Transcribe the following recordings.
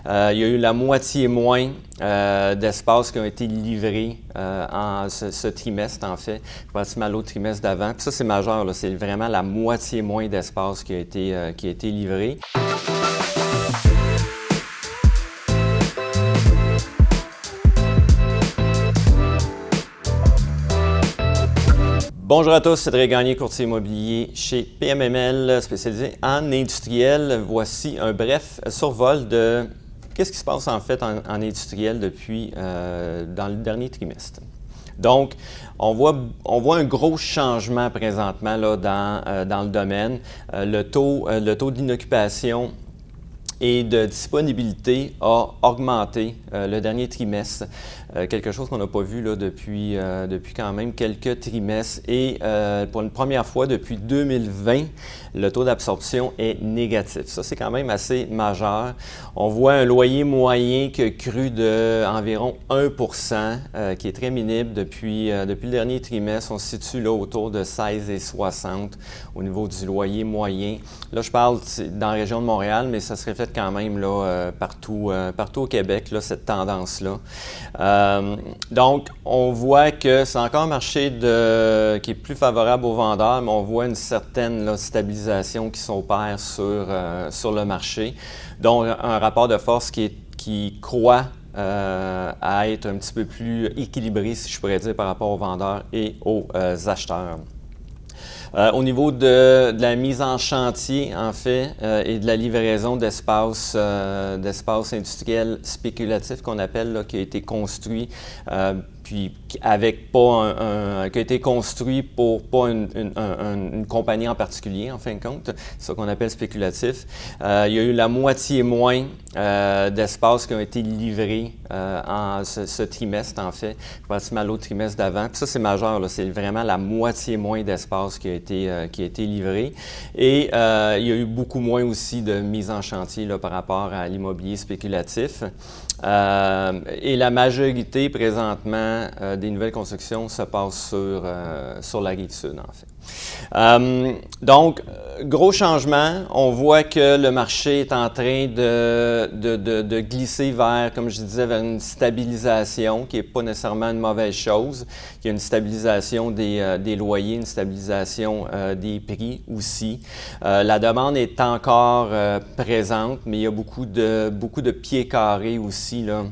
Il y a eu la moitié moins d'espaces qui ont été livrés en ce trimestre, en fait, pratiquement l'autre trimestre d'avant. Puis ça, c'est majeur, là, c'est vraiment la moitié moins d'espace qui a été livré. Bonjour à tous, c'est Cédric Gagné, courtier immobilier chez PMML, spécialisé en industriel. Voici un bref survol de qu'est-ce qui se passe en fait en industriel depuis dans le dernier trimestre. Donc, on voit un gros changement présentement là, dans le domaine. Le taux d'inoccupation et de disponibilité a augmenté le dernier trimestre, quelque chose qu'on n'a pas vu là, depuis quand même quelques trimestres. Et pour une première fois depuis 2020, le taux d'absorption est négatif. Ça, c'est quand même assez majeur. On voit un loyer moyen qui a cru d'environ 1 qui est très minime depuis le dernier trimestre. On se situe là, autour de 16,60 au niveau du loyer moyen. Là, je parle dans la région de Montréal, mais ça se reflète quand même là, partout au Québec, là, cette tendance-là. Donc, on voit que c'est encore un marché qui est plus favorable aux vendeurs, mais on voit une certaine là, stabilisation qui s'opère sur le marché. Donc, un rapport de force qui croît à être un petit peu plus équilibré, si je pourrais dire, par rapport aux vendeurs et aux acheteurs. Au niveau de la mise en chantier, en fait, et de la livraison d'espaces industriels spéculatifs qu'on appelle, là, qui a été construit, puis avec pas qui a été construit pour pas une compagnie en particulier, en fin de compte, c'est ça qu'on appelle spéculatif. Il y a eu la moitié moins d'espaces qui ont été livrés en ce trimestre, en fait, pratiquement l'autre trimestre d'avant. Puis ça, c'est majeur, là, c'est vraiment la moitié moins d'espace qui a été livré. Et il y a eu beaucoup moins aussi de mise en chantier là, par rapport à l'immobilier spéculatif. Et la majorité, présentement, des nouvelles constructions se passe sur la Rive-Sud, en fait. Donc, gros changement. On voit que le marché est en train de glisser vers, comme je disais, vers une stabilisation, qui n'est pas nécessairement une mauvaise chose. Il y a une stabilisation des loyers, une stabilisation des prix aussi. La demande est encore présente, mais il y a beaucoup de pieds carrés aussi, là.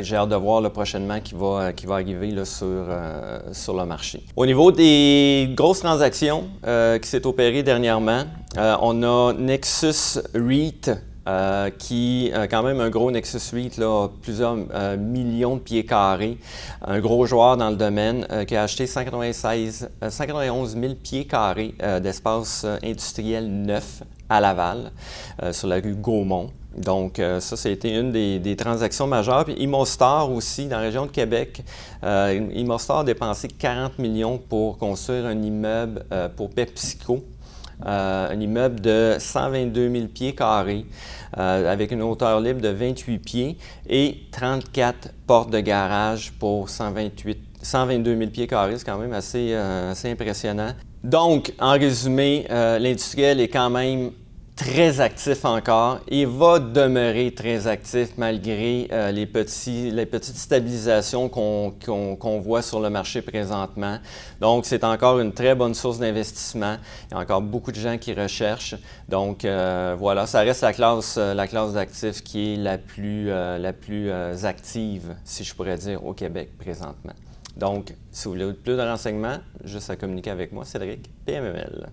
J'ai hâte de voir là, prochainement qui va arriver là, sur le marché. Au niveau des grosses transactions qui s'est opérées dernièrement, on a Nexus REIT, qui a quand même un gros Nexus REIT, là, plusieurs millions de pieds carrés, un gros joueur dans le domaine qui a acheté 191 000 pieds carrés d'espace industriel neuf à Laval, sur la rue Gaumont. Donc, ça a été une des transactions majeures. Puis Immostar aussi, dans la région de Québec, Immostar a dépensé 40 millions pour construire un immeuble pour PepsiCo. Un immeuble de 122 000 pieds carrés avec une hauteur libre de 28 pieds et 34 portes de garage pour 122 000 pieds carrés. C'est quand même assez impressionnant. Donc, en résumé, l'industriel est quand même très actif encore et va demeurer très actif malgré les petites stabilisations qu'on voit sur le marché présentement. Donc, c'est encore une très bonne source d'investissement. Il y a encore beaucoup de gens qui recherchent. Donc, voilà, ça reste la classe d'actifs qui est la plus active, si je pourrais dire, au Québec présentement. Donc, si vous voulez plus de renseignements, juste à communiquer avec moi, Cédric, PMML.